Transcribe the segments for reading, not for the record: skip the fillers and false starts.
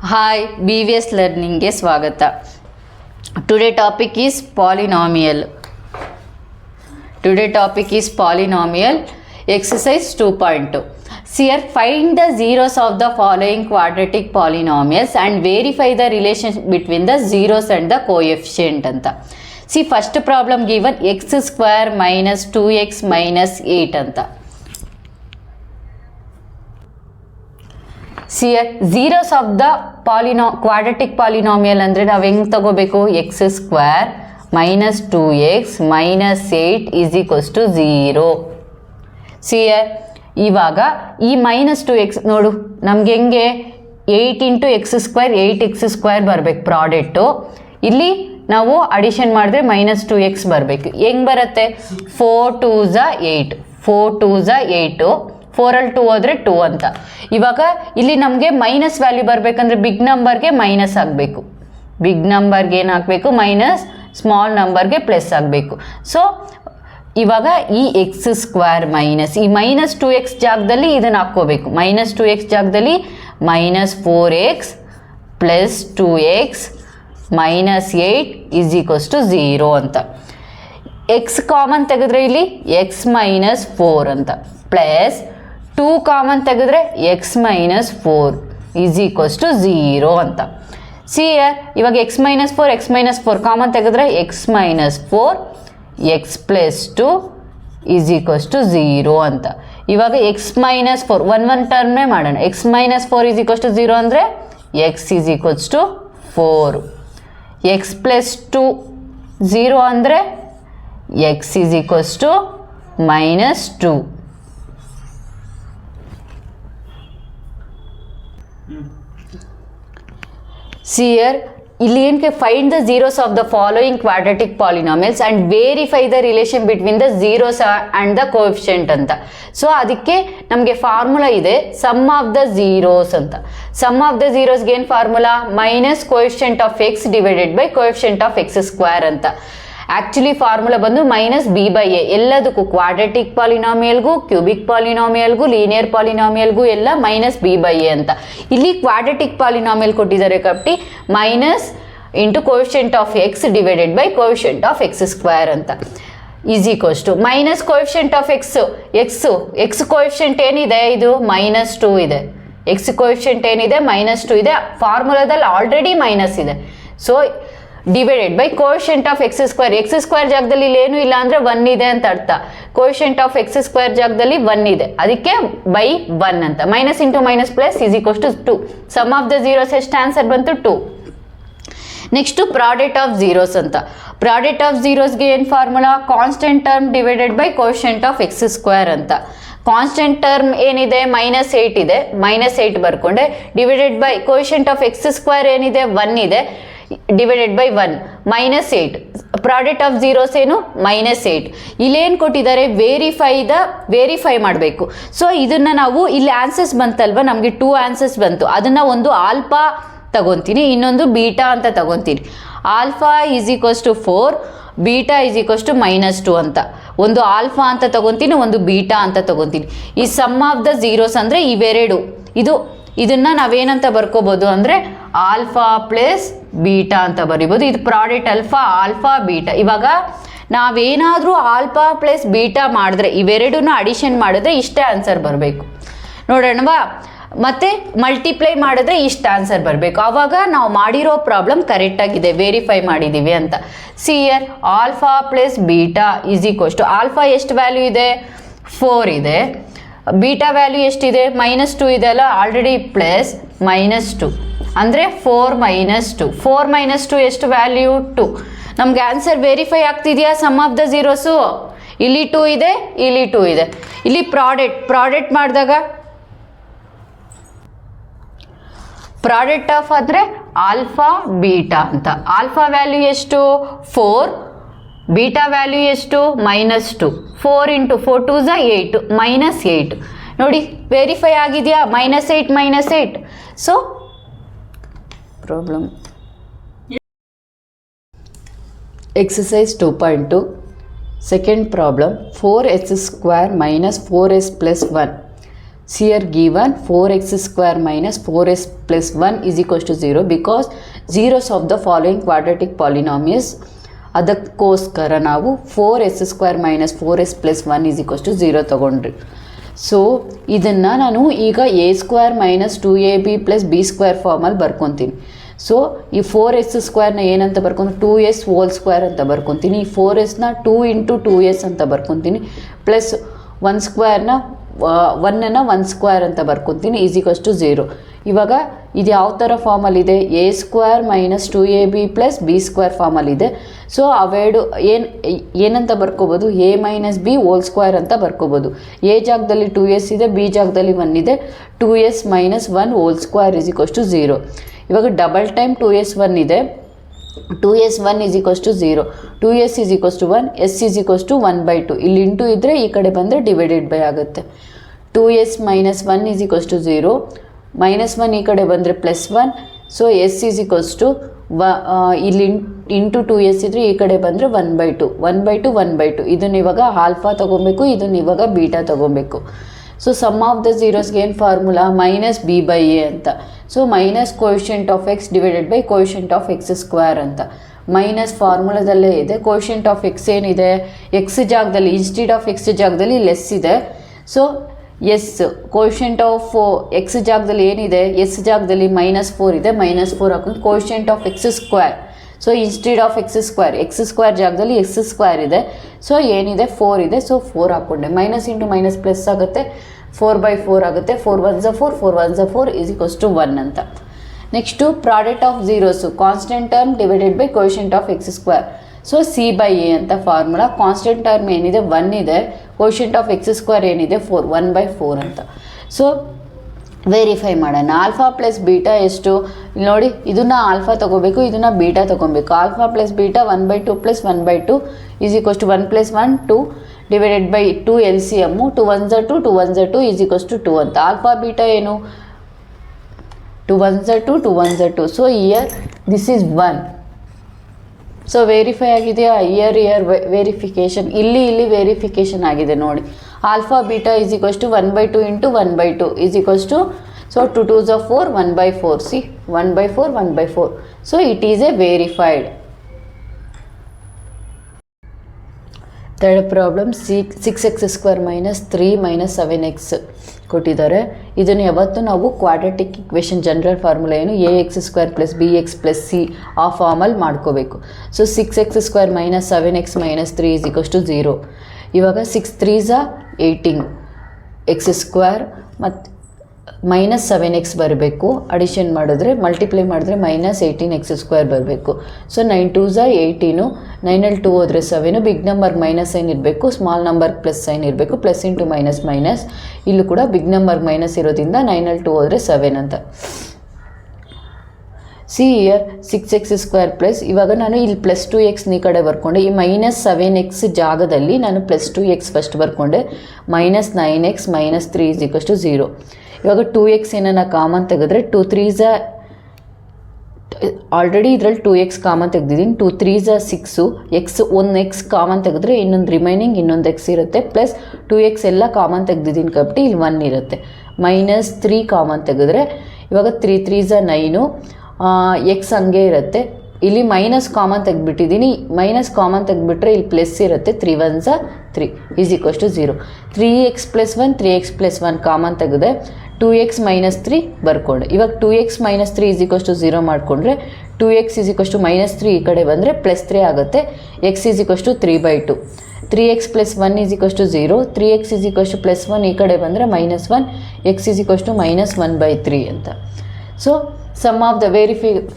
Hi, BVS Learning ಗೆ ಸ್ವಾಗತ. Today topic is polynomial. Exercise 2.2. Here find the zeros of the following quadratic polynomials and verify the relation between the zeros and the coefficient ಅಂತ. See first problem given x square minus 2x minus 8 ಅಂತ. See zeros of the quadratic polynomial ಅಂದರೆ ನಾವು ಹೆಂಗೆ ತಗೋಬೇಕು x square minus 2x minus 8 is equals to 0. See ಇವಾಗ ಈ minus 2x ನೋಡು ನಮ್ಗೆ ಹೆಂಗೆ 8 into X square 8x square ಬರಬೇಕು ಪ್ರಾಡಕ್ಟು. ಇಲ್ಲಿ ನಾವು ಅಡಿಷನ್ ಮಾಡಿದ್ರೆ ಮೈನಸ್ 2x ಬರಬೇಕು. ಹೆಂಗೆ ಬರುತ್ತೆ 4 2s 8 4 2s 8 4ಅಲ್ಲಿ 2 ಹೋದರೆ 2 ಅಂತ. ಇವಾಗ ಇಲ್ಲಿ ನಮಗೆ ಮೈನಸ್ ವ್ಯಾಲ್ಯೂ ಬರಬೇಕಂದ್ರೆ ಬಿಗ್ ನಂಬರ್ಗೆ ಮೈನಸ್ ಆಗಬೇಕು, ಬಿಗ್ ನಂಬರ್ಗೆ ಏನು ಹಾಕಬೇಕು ಮೈನಸ್, ಸ್ಮಾಲ್ ನಂಬರ್ಗೆ ಪ್ಲಸ್ ಆಗಬೇಕು. ಸೊ ಇವಾಗ ಈ ಎಕ್ಸ್ ಸ್ಕ್ವೇರ್ ಮೈನಸ್ ಈ ಮೈನಸ್ 2x ಜಾಗದಲ್ಲಿ ಇದನ್ನು ಹಾಕ್ಕೋಬೇಕು. ಮೈನಸ್ 2x ಜಾಗದಲ್ಲಿ minus 4x plus 2x minus 8 is equals to 0 ಅಂತ. ಎಕ್ಸ್ ಕಾಮನ್ ತೆಗೆದ್ರೆ ಇಲ್ಲಿ ಎಕ್ಸ್ ಮೈನಸ್ 4 ಅಂತ ಪ್ಲಸ್ 2 ಕಾಮನ್ ತೆಗೆದ್ರೆ x minus 4 is equals to 0 ಅಂತ. ಸಿ ಇವಾಗ ಎಕ್ಸ್ ಮೈನಸ್ 4 ಕಾಮನ್ ತೆಗೆದ್ರೆ x minus 4 x plus 2 is equals to 0 ಅಂತ. ಇವಾಗ ಎಕ್ಸ್ ಮೈನಸ್ 4 ಒನ್ ಟರ್ಮ್ನೇ ಮಾಡೋಣ. X minus 4 is equals to 0 ಅಂದರೆ x is equals to 4. X plus 2 0 ಅಂದರೆ x is equals to minus 2. See here, ಇಲ್ಲಿ ಏನಕ್ಕೆ find the zeros of the following quadratic polynomials and verify the relation between the zeros and the coefficient ಅಂತ. So ಅದಕ್ಕೆ ನಮಗೆ formula ಇದೆ some of the zeros ಅಂತ. Sum of the ಝೀರೋಸ್ಗೆ ಏನು formula minus coefficient of x divided by coefficient of x square ಅಂತ. Actually formula ಬಂದು minus B by A. ಎಲ್ಲದಕ್ಕೂ ಕ್ವಾಡ್ರೆಟಿಕ್ ಪಾಲಿನಾಮಿಯಲ್ಗೂ ಕ್ಯೂಬಿಕ್ ಪಾಲಿನಾಮಿಯಲ್ಗೂ ಲೀನಿಯರ್ ಪಾಲಿನಾಮಿಯಲ್ಗೂ ಎಲ್ಲ ಮೈನಸ್ ಬಿ ಬೈ ಎ ಅಂತ. ಇಲ್ಲಿ quadratic polynomial ಕೊಟ್ಟಿದ್ದಾರೆ కాబట్టి minus into coefficient of x divided by coefficient of x square ಅಂತ is equals to minus coefficient of x coefficient ಏನಿದೆ ಇದು minus 2 ಇದೆ. ಎಕ್ಸ್ ಕೋಎಫಿಷಿಯಂಟ್ ಏನಿದೆ ಮೈನಸ್ 2 ಇದೆ. ಫಾರ್ಮುಲಾದಲ್ಲಿ ಆಲ್ರೆಡಿ ಮೈನಸ್ ಇದೆ. So divided by coefficient of x square ಜಾಗದಲ್ಲಿ ಇಲ್ಲಿ ಏನೂ ಇಲ್ಲ ಅಂದರೆ 1 ಇದೆ ಅಂತ ಅರ್ಥ. ಕೋಎಫಿಷಿಯಂಟ್ ಆಫ್ ಎಕ್ಸ್ ಸ್ಕ್ವೇರ್ ಜಾಗದಲ್ಲಿ 1 ಇದೆ, ಅದಕ್ಕೆ ಬೈ 1 ಅಂತ. Minus into minus plus is equals to 2. Sum of the zeros ಎಷ್ಟು ಆನ್ಸರ್ ಬಂತು 2. ನೆಕ್ಸ್ಟು ಪ್ರಾಡಕ್ಟ್ ಆಫ್ ಝೀರೋಸ್ ಅಂತ. ಪ್ರಾಡಕ್ಟ್ ಆಫ್ ಝೀರೋಸ್ಗೆ ಏನು formula constant term divided by coefficient of x square ಅಂತ. ಕಾನ್ಸ್ಟೆಂಟ್ ಟರ್ಮ್ ಏನಿದೆ ಮೈನಸ್ 8 ಇದೆ, minus 8 ಬರ್ಕೊಂಡೆ divided by coefficient of x square ಏನಿದೆ 1 ಇದೆ divided by 1 minus 8. Product of zeros ಏನು ಮೈನಸ್ 8. ಇಲ್ಲೇನು ಕೊಟ್ಟಿದ್ದಾರೆ ವೇರಿಫೈ ಮಾಡಬೇಕು. ಸೊ ಇದನ್ನು ನಾವು ಇಲ್ಲಿ ಆನ್ಸರ್ಸ್ ಬಂತಲ್ವ, ನಮಗೆ 2 ಆನ್ಸರ್ಸ್ ಬಂತು. ಅದನ್ನು ಒಂದು ಆಲ್ಫಾ ತಗೊತೀನಿ, ಇನ್ನೊಂದು ಬೀಟಾ ಅಂತ ತಗೊತೀನಿ. Alpha is equals to 4, beta is equals to minus 2 ಅಂತ. ಒಂದು ಆಲ್ಫಾ ಅಂತ ತಗೊತೀನಿ, ಒಂದು ಬೀಟಾ ಅಂತ ತಗೊತೀನಿ. ಈ ಸಮ್ ಆಫ್ ದ ಝೀರೋಸ್ ಅಂದರೆ ಇವೆರಡು. ಇದನ್ನು ನಾವೇನಂತ ಬರ್ಕೋಬೋದು ಅಂದರೆ ಆಲ್ಫಾ ಪ್ಲಸ್ ಬೀಟಾ ಅಂತ ಬರಿಬೋದು. ಇದು ಪ್ರಾಡಕ್ಟ್ ಆಲ್ಫಾ ಬೀಟಾ. ಇವಾಗ ನಾವೇನಾದರೂ ಆಲ್ಫಾ ಪ್ಲಸ್ ಬೀಟಾ ಮಾಡಿದ್ರೆ ಇವೆರಡನ್ನೂ ಅಡಿಷನ್ ಮಾಡಿದ್ರೆ ಇಷ್ಟೇ ಆನ್ಸರ್ ಬರಬೇಕು ನೋಡೋಣವಾ. ಮತ್ತು ಮಲ್ಟಿಪ್ಲೈ ಮಾಡಿದ್ರೆ ಇಷ್ಟು ಆನ್ಸರ್ ಬರಬೇಕು. ಆವಾಗ ನಾವು ಮಾಡಿರೋ ಪ್ರಾಬ್ಲಮ್ ಕರೆಕ್ಟಾಗಿದೆ, ವೆರಿಫೈ ಮಾಡಿದ್ದೀವಿ ಅಂತ. See here alpha plus beta is equals to alpha ಎಷ್ಟು ವ್ಯಾಲ್ಯೂ ಇದೆ 4 ಇದೆ, ಬೀಟಾ ವ್ಯಾಲ್ಯೂ ಎಷ್ಟಿದೆ ಮೈನಸ್ 2 ಇದೆ ಅಲ್ಲ ಆಲ್ರೆಡಿ, ಪ್ಲಸ್ ಮೈನಸ್ 2 ಅಂದರೆ 4 ಮೈನಸ್ 2. 4 ಮೈನಸ್ 2 ಎಷ್ಟು ವ್ಯಾಲ್ಯೂ 2. ನಮ್ಗೆ ಆನ್ಸರ್ ವೆರಿಫೈ ಆಗ್ತಿದೆಯಾ ಸಮ್ ಆಫ್ ದ ಝೀರೋಸು. ಇಲ್ಲಿ 2 ಇದೆ, ಇಲ್ಲಿ 2 ಇದೆ. ಇಲ್ಲಿ ಪ್ರಾಡಕ್ಟ್ ಮಾಡಿದಾಗ ಪ್ರಾಡಕ್ಟ್ ಆಫ್ ಅಂದರೆ ಆಲ್ಫಾ ಬೀಟಾ ಅಂತ. ಆಲ್ಫಾ ವ್ಯಾಲ್ಯೂ ಎಷ್ಟು 4, ಬೀಟಾ ವ್ಯಾಲ್ಯೂ ಎಷ್ಟು ಮೈನಸ್ 2. 4 into 4 2s 8 minus 8. ನೋಡಿ ವೆರಿಫೈ ಆಗಿದೆಯಾ minus 8. So problem exercise 2.2 second problem 4s² minus 4s plus 1 here given 4x square minus 4s plus 1 is equals to 0 because zeros of the following quadratic polynomials. ಅದಕ್ಕೋಸ್ಕರ ನಾವು 4s square minus 4s plus 1 is equals to 0 ತೊಗೊಂಡ್ರಿ. So ಇದನ್ನು ನಾನು ಈಗ a square minus 2ab plus b square ಫಾರ್ಮಲ್ಲಿ ಬರ್ಕೊತೀನಿ. So ಈ 4s ಸ್ಕ್ವೇರ್ನ ಏನಂತ ಬರ್ಕೊಂಡು 2s ಹೋಲ್ ಸ್ಕ್ವೇರ್ ಅಂತ ಬರ್ಕೊತೀನಿ. ಈ 4sನ 2 ಇಂಟು 2s ಅಂತ ಬರ್ಕೊತೀನಿ ಪ್ಲಸ್ 1 ಸ್ಕ್ವೇರ್ನ 1ನ್ನು 1 ಸ್ಕ್ವೇರ್ ಅಂತ ಬರ್ಕೊತೀನಿ ಈಸ್ ಈಕ್ವಲ್ಸ್ ಟು 0. ಇವಾಗ ಇದು ಯಾವ ಥರ ಫಾರ್ಮಲ್ಲಿದೆ, a square minus 2ab plus b square ಫಾರ್ಮಲ್ಲಿದೆ. ಸೊ ಅವೆರಡು ಏನಂತ ಬರ್ಕೋಬೋದು, a minus b whole square ಅಂತ ಬರ್ಕೋಬೋದು. a ಜಾಗದಲ್ಲಿ 2s ಇದೆ, b ಜಾಗದಲ್ಲಿ 1 ಇದೆ. 2s minus 1 whole square is equals to 0. ಇವಾಗ ಡಬಲ್ ಟೈಮ್ 2s 1 ಇದೆ, 2s 1 is equals to 0, 2s is equals to 1, s is equals to 1/2. ಇಲ್ಲಿ ಇಂಟು ಇದ್ದರೆ ಈ ಕಡೆ ಬಂದರೆ ಡಿವೈಡೆಡ್ ಬೈ ಆಗುತ್ತೆ. 2s minus 1 is equals to 0, minus 1 ಈ ಕಡೆ ಬಂದರೆ plus 1. So s is equals to ಇಲ್ಲಿ ಇಂಟು 2s ಇದ್ದರೆ ಈ ಕಡೆ ಬಂದರೆ 1/2, 1/2. ಇದನ್ನು ಇವಾಗ ಆಲ್ಫಾ ತೊಗೊಬೇಕು, ಇದನ್ನು ಇವಾಗ ಬೀಟಾ ತೊಗೊಬೇಕು. ಸೊ ಸಮ್ ಆಫ್ ದ ಝೀರೋಸ್ಗೆ ಏನು formula, minus b by a ಅಂತ. So minus coefficient of x divided by coefficient of x square ಅಂತ. ಮೈನಸ್ ಫಾರ್ಮುಲಾದಲ್ಲೇ ಇದೆ. ಕೋಎಫಿಷಿಯಂಟ್ ಆಫ್ ಎಕ್ಸ್ ಏನಿದೆ, ಎಕ್ಸ್ ಜಾಗದಲ್ಲಿ ಇನ್ಸ್ಟೆಡ್ ಆಫ್ ಎಕ್ಸ್ ಜಾಗದಲ್ಲಿ ಲೆಸ್ ಇದೆ. So s coefficient of x ಜಾಗದಲ್ಲಿ ಏನಿದೆ, ಎಸ್ ಜಾಗದಲ್ಲಿ -4 ಇದೆ, -4 ಹಾಕೊಂಡು coefficient of x square. So instead of x square ಜಾಗದಲ್ಲಿ ಎಕ್ಸ್ ಸ್ಕ್ವೇರ್ ಇದೆ. ಸೊ ಏನಿದೆ 4 ಇದೆ, ಸೊ 4 ಹಾಕ್ಕೊಂಡೆ. ಮೈನಸ್ ಇಂಟು ಮೈನಸ್ ಪ್ಲಸ್ ಆಗುತ್ತೆ, 4/4 ಆಗುತ್ತೆ. 4 1s 4, 4 1s 4 is equals to 1 ಅಂತ. Next product of zeros, constant term divided by coefficient of x square. So c by a ಅಂತ formula. Constant term ಏನಿದೆ 1 ಇದೆ, ಕೋಎಫಿಷಿಯಂಟ್ ಆಫ್ ಎಕ್ಸ್ ಸ್ಕ್ವೇರ್ ಏನಿದೆ 4, 1/4 ಅಂತ. So verify ಮಾಡೋಣ. Alpha plus beta ಎಷ್ಟು ನೋಡಿ, ಇದನ್ನು ಆಲ್ಫಾ ತೊಗೋಬೇಕು, ಇದನ್ನು ಬೀಟಾ ತೊಗೊಬೇಕು. Alpha plus beta 1/2 plus 1/2 is equals to 1 + 1 2 divided by 2 LCM, 2 1s 2, 2 1s 2 is equals to 2 ಅಂತ. ಆಲ್ಫಾ ಬೀಟಾ ಏನು, 2 1s 2, 2 1s 2. So here this is 1. So verify ಆಗಿದೆಯಾ, ಇಯರ್ ವೆರಿಫಿಕೇಷನ್. ಇಲ್ಲಿ ವೆರಿಫಿಕೇಷನ್ ಆಗಿದೆ ನೋಡಿ. Alpha beta is equals to 1/2 into 1/2 is equals to, so 2 2s 4, 1/4. See 1/4, 1/4. So it is a verified. Third problem, 6x square minus 3 minus 7x ಕೊಟ್ಟಿದ್ದಾರೆ. ಇದನ್ನು ಯಾವತ್ತು ನಾವು quadratic equation general formula ಏನು, ax square plus bx plus c ಆ ಫಾರ್ಮಲ್ಲಿ ಮಾಡ್ಕೋಬೇಕು. So 6x square minus 7x minus 3 is equals to 0. ಇವಾಗ 6 3s 18 x square ಮತ್ತು ಮೈನಸ್ 7x ಬರಬೇಕು. ಅಡಿಷನ್ ಮಾಡಿದ್ರೆ, ಮಲ್ಟಿಪ್ಲೈ ಮಾಡಿದ್ರೆ ಮೈನಸ್ 18x ಸ್ಕ್ವೇರ್ ಬರಬೇಕು. ಸೊ 9 2s 18, 9ಅಲ್ಲಿ 2 ಹೋದರೆ 7, ಬಿಗ್ ನಂಬರ್ ಮೈನಸ್ ಸೈನ್ ಇರಬೇಕು, ಸ್ಮಾಲ್ ನಂಬರ್ ಪ್ಲಸ್ ಸೈನ್ ಇರಬೇಕು. ಪ್ಲಸ್ ಇಂಟು ಮೈನಸ್ ಮೈನಸ್, ಇಲ್ಲೂ ಕೂಡ ಬಿಗ್ ನಂಬರ್ ಮೈನಸ್ ಇರೋದ್ರಿಂದ 9ಅಲ್ಲಿ 2 ಹೋದರೆ 7 ಅಂತ. See year 6x square plus, ಇವಾಗ ನಾನು ಇಲ್ಲಿ ಪ್ಲಸ್ 2x ಈ ಕಡೆ ಬರ್ಕೊಂಡೆ. ಈ ಮೈನಸ್ 7x ಜಾಗದಲ್ಲಿ ನಾನು ಪ್ಲಸ್ 2x ಫಸ್ಟ್ ಬರ್ಕೊಂಡೆ. Minus 9x minus 3 is equals to 0. ಇವಾಗ 2x ಏನನ್ನ ಕಾಮನ್ ತೆಗೆದ್ರೆ 2 3s ಆಲ್ರೆಡಿ ಇದರಲ್ಲಿ 2x ಕಾಮನ್ ತೆಗೆದಿದ್ದೀನಿ. 2 3s 6, ಒಂದು x ಕಾಮನ್ ತೆಗೆದ್ರೆ ಇನ್ನೊಂದು ರಿಮೈನಿಂಗ್ ಇನ್ನೊಂದು x ಇರುತ್ತೆ. ಪ್ಲಸ್ 2x ಎಲ್ಲ ಕಾಮನ್ ತೆಗೆದಿದ್ದೀನಿ కాబట్టి ಇಲ್ಲಿ 1 ಇರುತ್ತೆ. ಮೈನಸ್ 3 ಕಾಮನ್ ತೆಗೆದ್ರೆ ಇವಾಗ 3 3s 9, x ಹಂಗೆ ಇರುತ್ತೆ. ಇಲ್ಲಿ ಮೈನಸ್ ಕಾಮನ್ ತೆಗೆದ್ಬಿಟ್ಟಿದ್ದೀನಿ. ಮೈನಸ್ ಕಾಮನ್ ತೆಗೆದ್ಬಿಟ್ರೆ ಇಲ್ಲಿ ಪ್ಲಸ್ ಇರುತ್ತೆ. 3 1s 3 is equals to 0. 3x + 1 3x + 1 common ತೆಗೆದೆ 2x ಮೈನಸ್ 3 ಬರ್ಕೊಂಡೆ. ಇವಾಗ 2x minus 3 is equals to 0 ಮಾಡಿಕೊಂಡ್ರೆ 2x is equals to minus 3 ಈ ಕಡೆ ಬಂದರೆ ಪ್ಲಸ್ 3 ಆಗುತ್ತೆ. x is equals to 3/2. 3x + 1 is equals to 0. 3x is equals to plus 1 ಈ ಕಡೆ ಬಂದರೆ -1, x ಈಸ್ ಈಕ್ವಲ್ಸ್ ಟು -1/3 ಅಂತ. So sum of the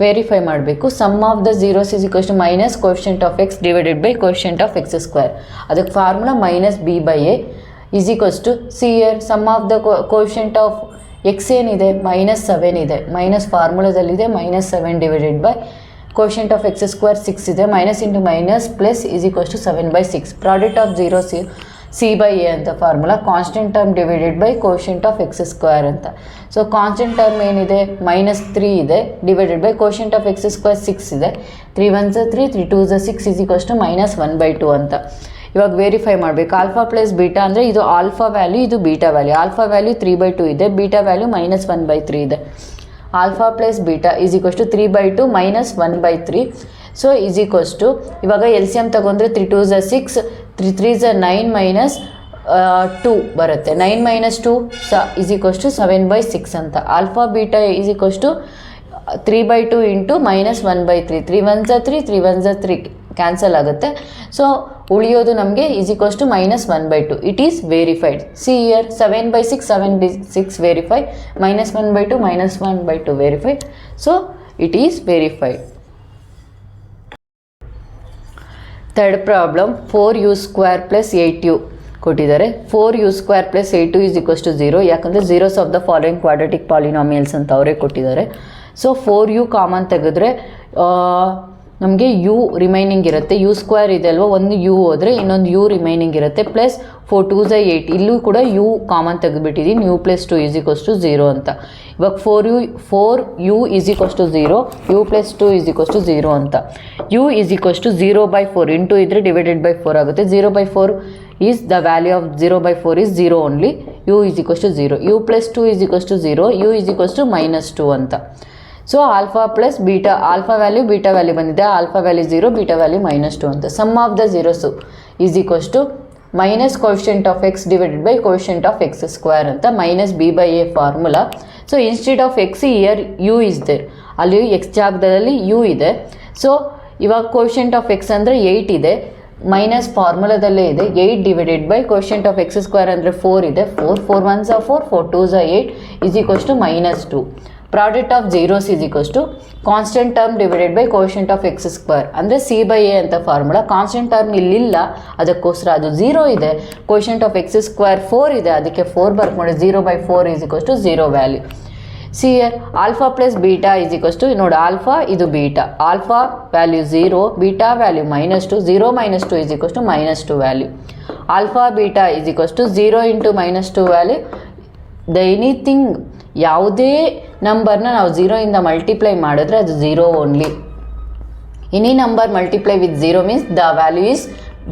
verify ಮಾಡಬೇಕು. Sum of the zeros is equals to minus coefficient of x divided by coefficient of x square. ಅದಕ್ಕೆ formula minus b by a is equals to, see here sum of the coefficient of x ಏನಿದೆ -7 ಇದೆ, minus ಫಾರ್ಮುಲಾದಲ್ಲಿದೆ -7 divided by coefficient of x square 6 ಇದೆ. Minus into minus plus is equals to 7/6. Product of zeros c by a ಅಂತ formula. Constant term divided by coefficient of x square ಅಂತ. So constant term ಏನಿದೆ -3 ಇದೆ, divided by coefficient of x square 6 ಇದೆ. 3 1s 3, 3 2s 6 is equals to -1/2 ಅಂತ. ಇವಾಗ verify ಮಾಡಬೇಕು. Alpha plus beta ಅಂದರೆ ಇದು ಆಲ್ಫಾ ವ್ಯಾಲ್ಯೂ, ಇದು ಬೀಟಾ ವ್ಯಾಲ್ಯೂ. ಆಲ್ಫಾ ವ್ಯಾಲ್ಯೂ 3/2 ಇದೆ, ಬೀಟಾ ವ್ಯಾಲ್ಯೂ -1/3 ಇದೆ. Alpha plus beta is equals to 3/2 -1/3. So is equals to ಇವಾಗ ಎಲ್ ಸಿ ಎಮ್ ತಗೊಂಡ್ರೆ 3 2 6, 3 3 9 -2 ಬರುತ್ತೆ. 9 - 2 ಈಸ್ ಈಕ್ವಸ್ ಟು 7/6 ಅಂತ. Alpha beta is equals to 3/2 into -1/3. 3 1 3, 3 1 3 cancel ಆಗುತ್ತೆ. So ಉಳಿಯೋದು ನಮಗೆ is equals to -1/2. It is verified. See here 7/6, 7/6 verify, -1/2, -1/2 verified. So it is verified. Third problem 4u² + 8u ಕೊಟ್ಟಿದ್ದಾರೆ. 4u² + 8u is equals to 0. ಯಾಕಂದರೆ zeros of the following quadratic polynomials ಅಂತ ಅವರೇ ಕೊಟ್ಟಿದ್ದಾರೆ. So 4u common ತೆಗೆದ್ರೆ ನಮಗೆ u remaining ಇರುತ್ತೆ. u² ಇದೆ ಅಲ್ವಾ, ಒಂದು u ಹೋದರೆ ಇನ್ನೊಂದು u ರಿಮೈನಿಂಗ್ ಇರುತ್ತೆ. ಪ್ಲಸ್ 4 2 8, ಇಲ್ಲೂ ಕೂಡ u ಕಾಮನ್ ತೆಗೆದುಬಿಟ್ಟಿದ್ದೀನಿ. u + 2 ಈಸ್ ಈಕ್ವಸ್ ಟು 0 ಅಂತ. ಇವಾಗ 4u is equals to 0, u + 2 is equals to 0 ಅಂತ. u is equals to 0/4 into ಇದ್ರೆ ಡಿವೈಡೆಡ್/4 ಆಗುತ್ತೆ. 0/4 is the value of 0/4 is 0 only. u is equals to 0, u + 2 is equals to 0, u is equals to -2 ಅಂತ. So alpha plus beta, alpha value beta value ಬಂದಿದೆ. Alpha value 0, beta value -2 ಅಂತ. Sum of the zeros is equals to minus coefficient of x divided by coefficient of x² ಅಂತ. -b/a formula. So instead of x here u is there, ಅಲ್ಲಿ x ಜಾಗದಲ್ಲಿ u ಇದೆ. So ಇವಾಗ coefficient of x ಅಂದರೆ 8 ಇದೆ, minus ಫಾರ್ಮುಲಾದಲ್ಲೇ ಇದೆ. 8 divided by coefficient of x² ಅಂದರೆ 4 ಇದೆ. 4 4 1 4, 4 2 8 is equals to -2. Product of zeros is equals to constant term divided by coefficient of x² ಅಂದರೆ c/a ಅಂತ ಫಾರ್ಮುಲಾ. ಕಾನ್ಸ್ಟೆಂಟ್ ಟರ್ಮ್ ಇಲ್ಲಿಲ್ಲ, ಅದಕ್ಕೋಸ್ಕರ ಅದು 0 ಇದೆ. ಕೋಎಫಿಷಿಯಂಟ್ ಆಫ್ x² 4 ಇದೆ, ಅದಕ್ಕೆ 4 ಬರ್ಕೊಂಡು 0/4 is equals to 0 value. See here alpha plus beta is equals to, ನೋಡಿ ಆಲ್ಫಾ ಇದು beta. Alpha value 0, beta value -2, 0 - 2 is equals to -2 value. Alpha beta is equals to 0 into -2 value. The anything ಯಾವುದೇ ನಂಬರ್ನ ನಾವು 0 ಇಂದ multiply ಮಾಡಿದ್ರೆ ಅದು 0 only. Any number multiply with 0 means the value is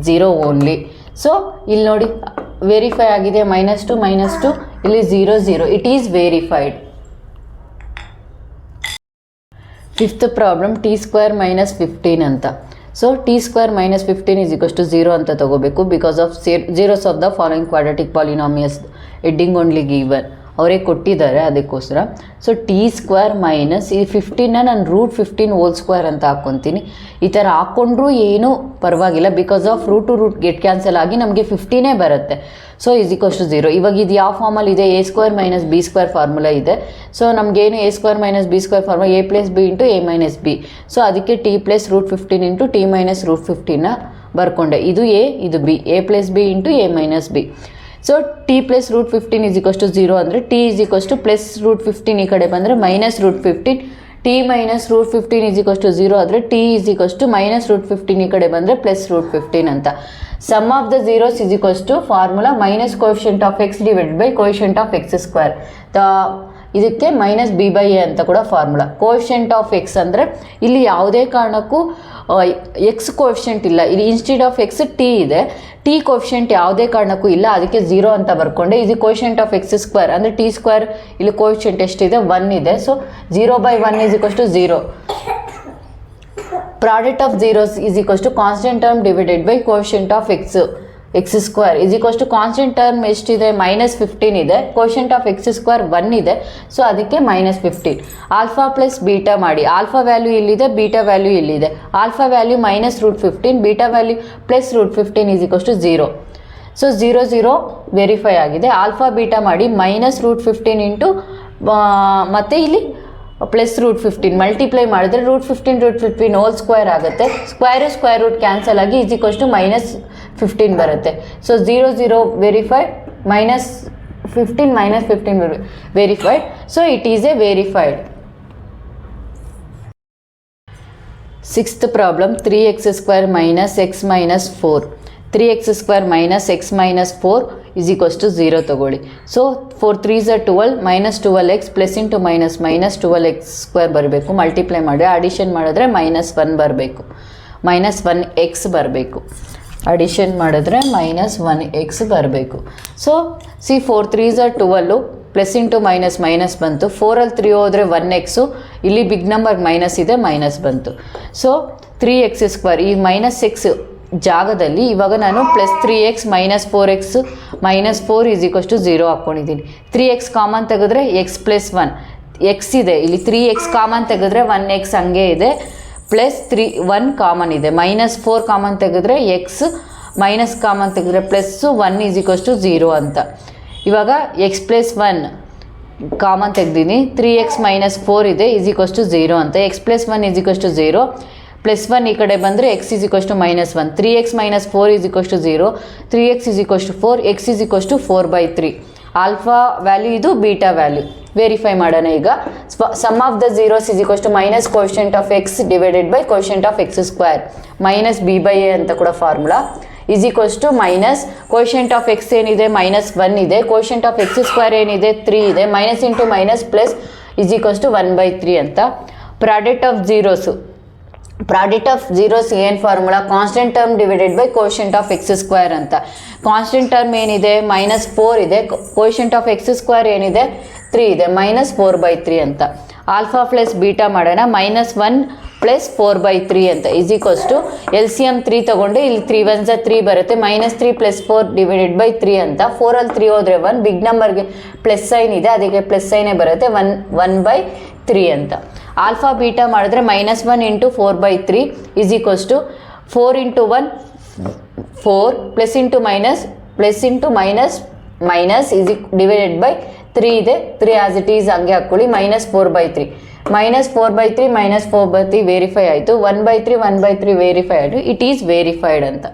0 only. So ಇಲ್ಲಿ ನೋಡಿ verify ಆಗಿದೆ. -2 -2, ಇಲ್ಲಿ 0 0, it is verified. Fifth problem t² - 15 ಅಂತ. So t² - 15 is equals to 0 ಅಂತ ತಗೋಬೇಕು. Because of zeros of the following quadratic polynomials heading only given, ಅವರೇ ಕೊಟ್ಟಿದ್ದಾರೆ ಅದಕ್ಕೋಸ್ಕರ. ಸೊ t² ಈ 15ನ ನಾನು √15² ಅಂತ ಹಾಕ್ಕೊತೀನಿ. ಈ ಥರ ಹಾಕ್ಕೊಂಡ್ರೂ ಏನೂ ಪರವಾಗಿಲ್ಲ, because of root to root get cancel ಆಗಿ ನಮಗೆ 15 ಬರುತ್ತೆ. So is equals to 0. ಇವಾಗ ಇದು ಯಾವ ಫಾರ್ಮಲ್ಲಿ ಇದೆ? a² - b² ಫಾರ್ಮುಲಾ ಇದೆ. ಸೊ ನಮಗೇನು a² - b² formula a + b into a - b. So ಅದಕ್ಕೆ t + √15 ಇಂಟು t - √15ನ ಬರ್ಕೊಂಡೆ. ಇದು a, ಇದು b, a + b into a - b. So t + √15 is equals to 0 ಅಂದರೆ t ಈಸ್ ಈಕ್ವಸ್ ಟು +√15 ಈ ಕಡೆ ಬಂದರೆ -√15. t - √15 ಈಸ್ ಈಕ್ವಸ್ ಟು 0 ಆದರೆ t ಈಸ್ ಈಕ್ವಸ್ ಟು -√15 ಈ ಕಡೆ ಬಂದರೆ +√15 ಅಂತ. Sum of the zeros is equals to formula minus coefficient of x divided by coefficient of x². ಇದಕ್ಕೆ -b/a ಅಂತ ಕೂಡ ಫಾರ್ಮುಲಾ. ಕೋಎಫಿಷಿಯಂಟ್ ಆಫ್ ಎಕ್ಸ್ ಅಂದರೆ ಇಲ್ಲಿ ಯಾವುದೇ ಕಾರಣಕ್ಕೂ ಎಕ್ಸ್ ಕೋಎಫಿಷಿಯಂಟ್ ಇಲ್ಲ. ಇಲ್ಲಿ ಇನ್ಸ್ಟೆಡ್ ಆಫ್ ಎಕ್ಸ್ ಟಿ ಇದೆ, ಟಿ ಕೋಎಫಿಷಿಯಂಟ್ ಯಾವುದೇ ಕಾರಣಕ್ಕೂ ಇಲ್ಲ, ಅದಕ್ಕೆ 0 ಅಂತ ಬರ್ಕೊಂಡೆ. ಇದು ಕೋಎಫಿಷಿಯಂಟ್ ಆಫ್ x² ಅಂದರೆ t² ಇಲ್ಲಿ ಕೋಎಫಿಷಿಯಂಟ್ ಎಷ್ಟಿದೆ? 1 ಇದೆ. So 0/1 is equals to 0. Product of zeros is equals to constant term divided by coefficient of x² is equals to constant term ಎಷ್ಟಿದೆ? -15 ಇದೆ. ಕೋಎಫಿಷಿಯಂಟ್ ಆಫ್ x² 1 ಇದೆ. ಸೊ ಅದಕ್ಕೆ -15. Alpha plus beta ಮಾಡಿ. Alpha value ಇಲ್ಲಿದೆ, beta value ಇಲ್ಲಿದೆ. Alpha value -√15, beta value +√15 is equals to 0. So 0 0 verify ಆಗಿದೆ. ಆಲ್ಫಾ ಬೀಟಾ ಮಾಡಿ -√15 ಇಂಟು ಮತ್ತು ಇಲ್ಲಿ +√15 ಮಲ್ಟಿಪ್ಲೈ ಮಾಡಿದ್ರೆ √15 ಹೋಲ್ ಸ್ಕ್ವೇರ್ ಆಗುತ್ತೆ. ಸ್ಕ್ವೇರ್ ರೂಟ್ ಕ್ಯಾನ್ಸಲ್ ಆಗಿ ಈಸ್ ಈಕ್ವಸ್ ಟು -15 ಬರುತ್ತೆ. So 0 0 verified, -15 -15 verified. So it is a verified. Sixth problem 3x² - x - 4. 3x² - x - 4 is equals to 0 ತಗೊಳ್ಳಿ. So 4 3s are 12, -12x plus into -12x² ಬರಬೇಕು. Multiply ಮಾಡಿ addition ಮಾಡಿದ್ರೆ -1 ಬರಬೇಕು, -1x ಬರಬೇಕು. Addition ಮಾಡಿದ್ರೆ -1x ಬರಬೇಕು. So C 4 3s are 12, plus into minus minus ಬಂತು. 4ಅಲ್ಲಿ 3 ಹೋದರೆ 1x, ಇಲ್ಲಿ ಬಿಗ್ ನಂಬರ್ ಮೈನಸ್ ಇದೆ, ಮೈನಸ್ ಬಂತು. ಸೊ 3x², ಈ -x ಜಾಗದಲ್ಲಿ ಇವಾಗ ನಾನು +3x -4x -4 = 0 ಹಾಕ್ಕೊಂಡಿದ್ದೀನಿ. 3x ಕಾಮನ್ ತೆಗೆದ್ರೆ x + 1 x ಇದೆ, ಇಲ್ಲಿ 3x ಕಾಮನ್ ತೆಗೆದ್ರೆ 1x ಹಂಗೆ ಇದೆ, +1 ಕಾಮನ್ ಇದೆ, -4 ಕಾಮನ್ ತೆಗೆದ್ರೆ x, ಮೈನಸ್ ಕಾಮನ್ ತೆಗೆದ್ರೆ +1 = 0 ಅಂತ. ಇವಾಗ x + 1 ಕಾಮನ್ ತೆಗ್ದೀನಿ, 3x - 4 ಇದೆ = 0 ಅಂತ. x + 1 = 0, +1 ಈ ಕಡೆ ಬಂದರೆ x = -1, 3x - 4 = 0, 3x = 4, x = 4/3. Alpha value ಇದು, ಬೀಟಾ ವ್ಯಾಲ್ಯೂ. ವೆರಿಫೈ ಮಾಡೋಣ ಈಗ. Sum of the zeros = quotient of x / quotient of x², -b/a ಅಂತ ಕೂಡ ಫಾರ್ಮುಲಾ, ಕೋಶೆಂಟ್ ಆಫ್ x ಏನಿದೆ -1 ಇದೆ, ಕೋಶೆಂಟ್ ಆಫ್ x² ಏನಿದೆ 3 ಇದೆ, ಮೈನಸ್ ಇಂಟು ಮೈನಸ್ ಪ್ಲಸ್ = 1/3 ಅಂತ. ಪ್ರಾಡಕ್ಟ್ ಆಫ್ ಝೀರೋಸ್ ಏನು formula? Constant term / quotient of x² ಅಂತ. Constant term ಏನಿದೆ -4 ಇದೆ, ಕೋಶೆಂಟ್ ಆಫ್ x² ಏನಿದೆ 3 ಇದೆ, -4/3 ಅಂತ. ಆಲ್ಫಾ ಪ್ಲಸ್ ಬೀಟಾ ಮಾಡೋಣ, -1 + 4/3 ಅಂತ LCM 3 ತಗೊಂಡು ಇಲ್ಲಿ 3 1s 3 ಬರುತ್ತೆ, -3 + 4 / 3 ಅಂತ. 4ಅಲ್ಲಿ 3 ಹೋದರೆ 1, ಬಿಗ್ ನಂಬರ್ಗೆ ಪ್ಲಸ್ ಸೈನ್ ಇದೆ, ಅದಕ್ಕೆ ಪ್ಲಸ್ ಸೈನೇ ಬರುತ್ತೆ, 1/3 ಅಂತ. ಆಲ್ಫಾ ಬೀಟಾ ಮಾಡಿದ್ರೆ -1 × 4/3 4 × 1 4, ಪ್ಲಸ್ ಇಂಟು ಮೈನಸ್ / 3 ಇದೆ, 3 ಆಸ್ ಇಟ್ ಈಸ್ ಹಂಗೆ ಹಾಕ್ಕೊಳ್ಳಿ, -4/3 -4/3 ವೆರಿಫೈ ಆಯಿತು, 1/3 ವೆರಿಫೈ ಆಯಿತು, ಇಟ್ ಈಸ್ ವೆರಿಫೈಡ್ ಅಂತ.